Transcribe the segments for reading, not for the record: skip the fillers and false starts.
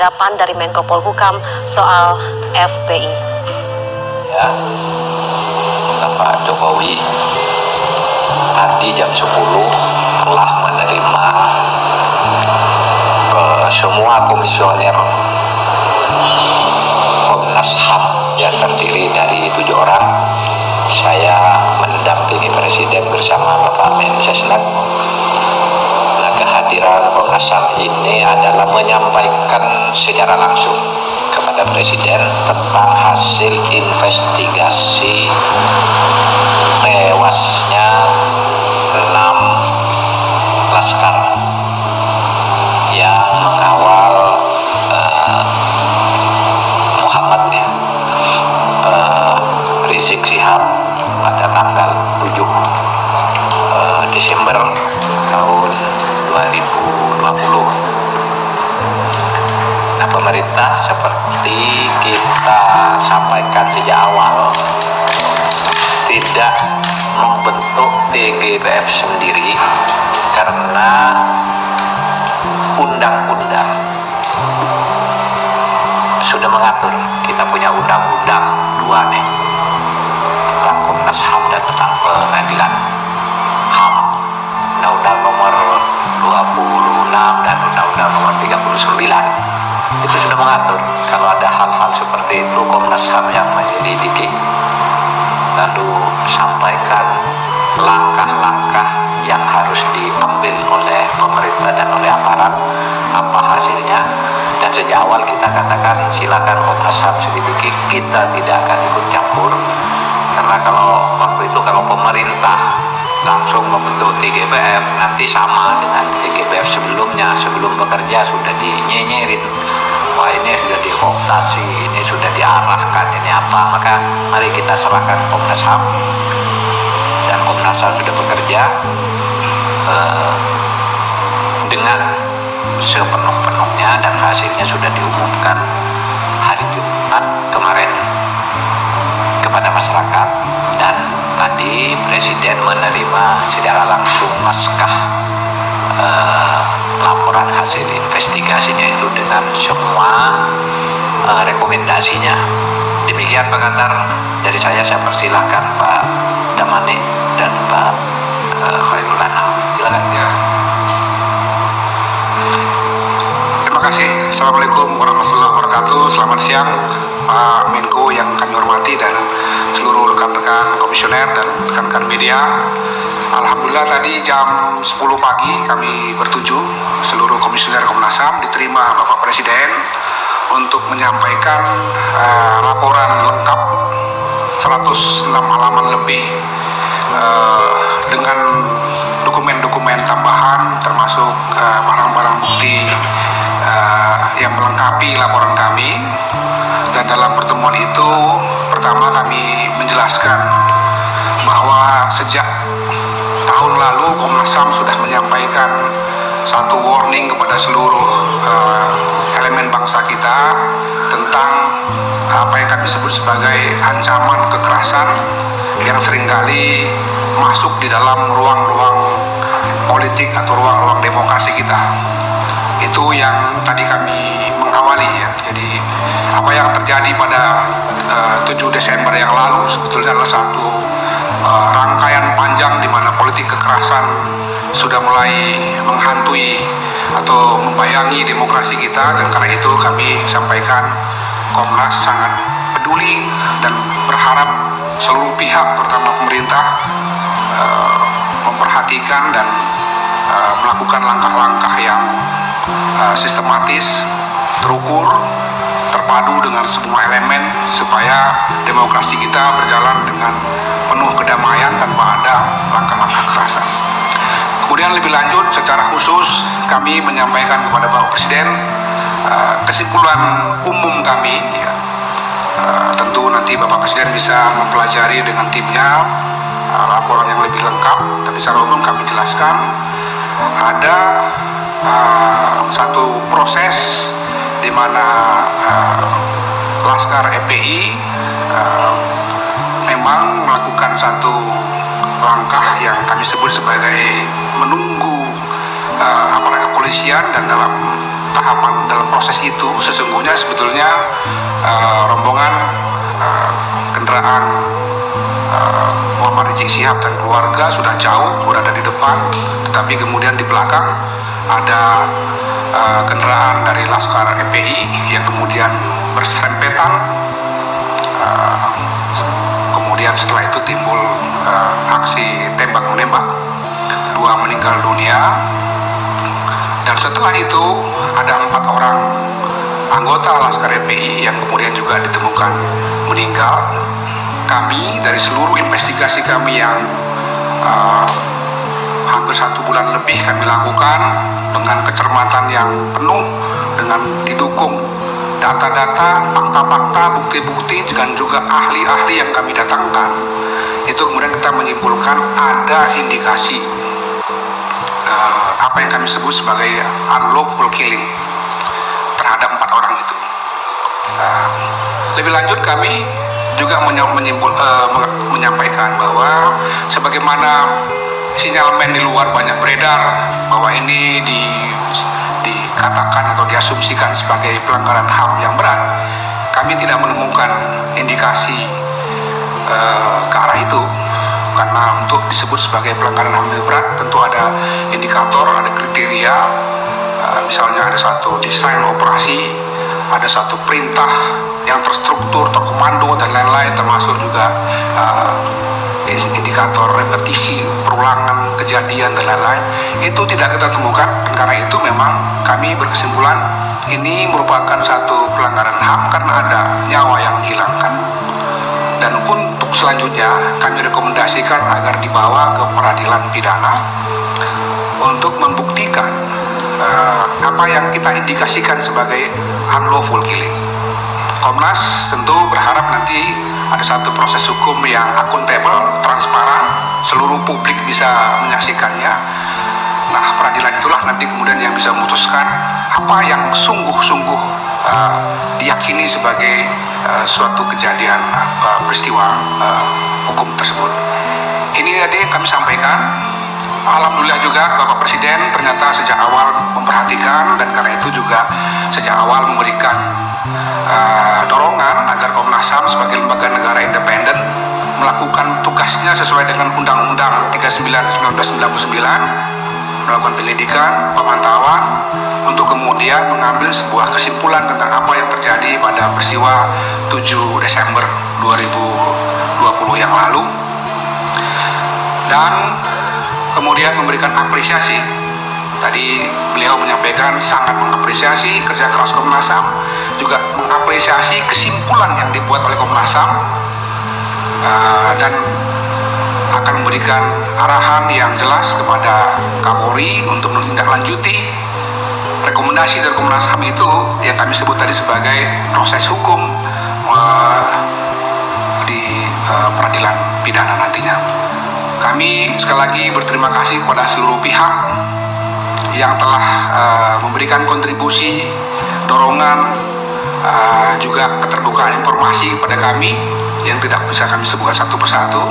tanggapan dari Menko Polhukam soal FPI. Ya, Bapak Jokowi tadi jam 10 telah menerima semua komisioner Komnas HAM yang terdiri dari 7 orang. Saya mendampingi Presiden bersama Bapak Mensesnek. Nah, kehadiran Komnas HAM ini adalah menyampaikan secara langsung kepada Presiden tentang hasil investigasi tewasnya 6 laskar yang mengawal Muhammad Rizik Syihab pada tanggal 7 Desember tahun 2020. Nah, pemerintah seperti kita sampaikan sejak awal tidak membentuk TGPF sendiri karena undang-undang sudah mengatur. Kita punya undang-undang 2 nih tentang Komnas HAM dan tentang pengadilan HAM, Undang-Undang nomor 26 dan Undang-Undang nomor 39. Itu sudah mengatur kalau ada hal-hal seperti itu Komnas HAM yang menyelidiki, lalu sampaikan langkah-langkah yang harus diambil oleh pemerintah dan oleh aparat, apa hasilnya. Dan sejak awal kita katakan silakan Komnas HAM selidiki, kita tidak akan ikut campur, karena kalau waktu itu kalau pemerintah langsung membentuk TGPF nanti sama dengan TGPF sebelumnya, sebelum bekerja sudah dinyinyirin, wah ini sudah dikooptasi, ini sudah diarahkan, ini apa. Maka mari kita serahkan Komnas HAM, dan Komnas HAM sudah bekerja dengan sepenuh-penuhnya dan hasilnya sudah diumumkan hari Jumat kemarin kepada masyarakat. Dan tadi Presiden menerima secara langsung naskah laporan hasil investigasinya itu dengan semua rekomendasinya. Demikian pengantar dari saya persilahkan Pak Damani dan Pak Khairul Anam. Silakan. Ya. Terima kasih. Assalamualaikum warahmatullahi wabarakatuh. Selamat siang Pak Menko yang kami hormati dan seluruh rekan-rekan komisioner dan rekan-rekan media. Alhamdulillah tadi jam 10 pagi kami bertuju seluruh komisioner Komnas HAM diterima Bapak Presiden untuk menyampaikan laporan lengkap 106 halaman lebih dengan dokumen-dokumen tambahan termasuk barang-barang bukti yang melengkapi laporan kami. Dan dalam pertemuan itu pertama kami menjelaskan bahwa sejak tahun lalu Komnas HAM sudah menyampaikan satu warning kepada seluruh elemen bangsa kita tentang apa yang kami sebut sebagai ancaman kekerasan yang seringkali masuk di dalam ruang-ruang politik atau ruang-ruang demokrasi kita. Itu yang tadi kami mengawali ya. Jadi apa yang terjadi pada 7 Desember yang lalu sebetulnya adalah satu rangkaian panjang di mana politik kekerasan sudah mulai menghantui atau membayangi demokrasi kita. Dan karena itu kami sampaikan Komnas sangat peduli dan berharap seluruh pihak terutama pemerintah memperhatikan dan melakukan langkah-langkah yang sistematis, terukur, terpadu dengan semua elemen supaya demokrasi kita berjalan dengan penuh kedamaian tanpa ada langkah-langkah kekerasan. Kemudian lebih lanjut secara khusus kami menyampaikan kepada Bapak Presiden kesimpulan umum kami ya. Tentu nanti Bapak Presiden bisa mempelajari dengan timnya laporan yang lebih lengkap, tapi secara umum kami jelaskan ada satu proses di mana Laskar FPI memang melakukan satu langkah yang kami sebut sebagai menunggu aparat kepolisian, dan dalam tahapan dalam proses itu sesungguhnya sebetulnya rombongan kendaraan Muhammad Rizik Syihab dan keluarga sudah jauh berada di depan, tetapi kemudian di belakang ada kendaraan dari Laskar FPI yang kemudian berserempetan. Kemudian setelah itu timbul aksi tembak menembak, 2 meninggal dunia, dan setelah itu ada 4 orang anggota Laskar FPI yang kemudian juga ditemukan meninggal. Kami dari seluruh investigasi kami yang hampir 1 bulan lebih kami lakukan dengan kecermatan yang penuh, dengan didukung data-data, fakta-fakta, bukti-bukti, dan juga ahli-ahli yang kami datangkan, itu kemudian kita menyimpulkan ada indikasi apa yang kami sebut sebagai unlawful killing terhadap 4 orang itu. Lebih lanjut kami juga menyampaikan bahwa sebagaimana sinyalemen di luar banyak beredar bahwa ini dikatakan atau diasumsikan sebagai pelanggaran HAM yang berat, kami tidak menemukan indikasi ke arah itu. Karena untuk disebut sebagai pelanggaran HAM yang berat tentu ada indikator, ada kriteria, misalnya ada satu desain operasi, ada satu perintah yang terstruktur, terkomando, dan lain-lain, termasuk juga indikator repetisi, perulangan kejadian, dan lain-lain. Itu tidak kita temukan, dan karena itu memang kami berkesimpulan ini merupakan satu pelanggaran HAM karena ada nyawa yang dihilangkan. Dan untuk selanjutnya kami rekomendasikan agar dibawa ke peradilan pidana untuk membuktikan apa yang kita indikasikan sebagai unlawful killing. Komnas tentu berharap nanti ada satu proses hukum yang akuntabel, transparan, seluruh publik bisa menyaksikannya. Nah, peradilan itulah nanti kemudian yang bisa memutuskan apa yang sungguh-sungguh diyakini sebagai suatu kejadian peristiwa hukum tersebut. Ini tadi kami sampaikan. Alhamdulillah juga Bapak Presiden ternyata sejak awal memperhatikan, dan karena itu juga sejak awal memberikan dorongan agar Komnas HAM sebagai lembaga negara independen melakukan tugasnya sesuai dengan Undang-Undang 39/1999, melakukan penyelidikan, pemantauan, untuk kemudian mengambil sebuah kesimpulan tentang apa yang terjadi pada peristiwa 7 Desember 2020 yang lalu, dan kemudian memberikan apresiasi. Tadi beliau menyampaikan sangat mengapresiasi kerja keras Komnas HAM, juga mengapresiasi kesimpulan yang dibuat oleh Komnas HAM, dan akan memberikan arahan yang jelas kepada Kapolri untuk menindaklanjuti rekomendasi dari Komnas HAM itu yang kami sebut tadi sebagai proses hukum di peradilan pidana nantinya. Kami sekali lagi berterima kasih kepada seluruh pihak yang telah memberikan kontribusi, dorongan, juga keterbukaan informasi kepada kami yang tidak bisa kami sebutkan satu persatu.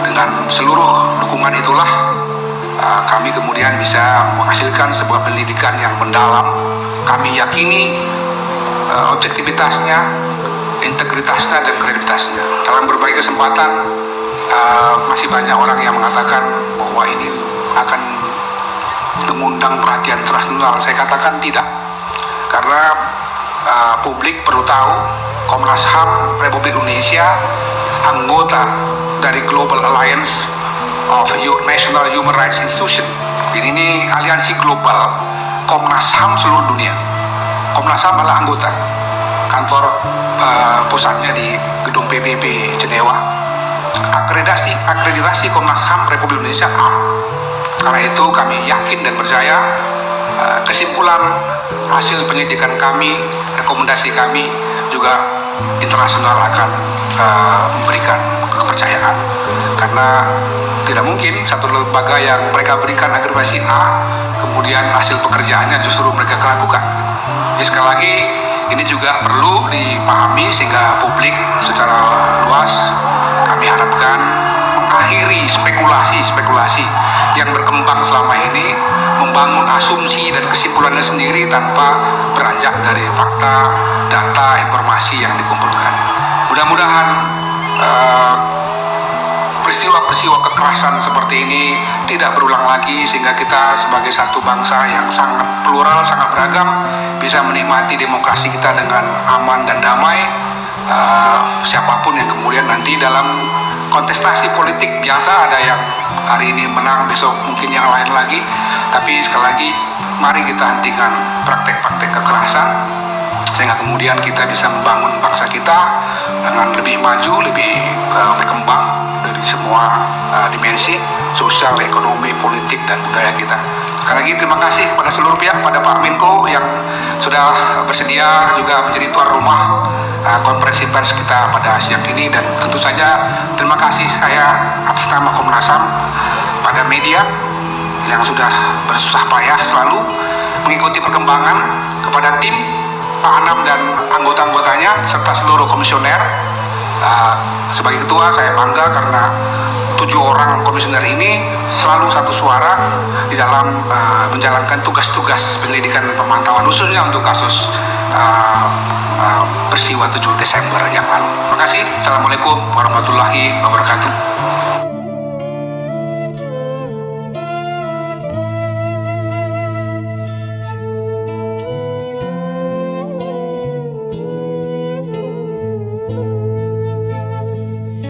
Dengan seluruh dukungan itulah kami kemudian bisa menghasilkan sebuah penyelidikan yang mendalam. Kami yakini objektivitasnya, integritasnya, dan kredibilitasnya. Dalam berbagai kesempatan masih banyak orang yang mengatakan bahwa ini akan mengundang perhatian internasional. Saya katakan tidak, karena publik perlu tahu Komnas HAM Republik Indonesia anggota dari Global Alliance of National Human Rights Institution. Jadi ini aliansi global Komnas HAM seluruh dunia. Komnas HAM adalah anggota, kantor pusatnya di gedung PBB Jenewa. Akreditasi Komnas HAM Republik Indonesia A. Karena itu kami yakin dan percaya kesimpulan hasil penyidikan kami, rekomendasi kami juga internasional akan memberikan kepercayaan, karena tidak mungkin satu lembaga yang mereka berikan akreditasi A kemudian hasil pekerjaannya justru mereka lakukan. Jadi sekali lagi ini juga perlu dipahami sehingga publik secara luas kami harapkan mengakhiri spekulasi yang berkembang selama ini, membangun asumsi dan kesimpulannya sendiri tanpa beranjak dari fakta, data, informasi yang dikumpulkan. Mudah-mudahan peristiwa-peristiwa kekerasan seperti ini tidak berulang lagi, sehingga kita sebagai satu bangsa yang sangat plural, sangat beragam, bisa menikmati demokrasi kita dengan aman dan damai. Siapapun yang kemudian nanti dalam kontestasi politik biasa, ada yang hari ini menang, besok mungkin yang lain lagi, tapi sekali lagi mari kita hentikan praktek-praktek kekerasan, sehingga kemudian kita bisa membangun bangsa kita dengan lebih maju, lebih berkembang dari semua dimensi sosial, ekonomi, politik, dan budaya kita. Sekali lagi terima kasih kepada seluruh pihak, pada Pak Menko yang sudah bersedia juga menjadi tuan rumah konferensi pers kita pada siang ini, dan tentu saja terima kasih saya atas nama Komnas HAM pada media yang sudah bersusah payah selalu mengikuti perkembangan, kepada tim Pak Anam dan anggota-anggotanya serta seluruh komisioner. Sebagai ketua saya bangga karena 7 orang komisioner ini selalu satu suara di dalam menjalankan tugas-tugas penyelidikan dan pemantauan, khususnya untuk kasus peristiwa 7 Desember yang lalu. Terima kasih. Assalamualaikum warahmatullahi wabarakatuh.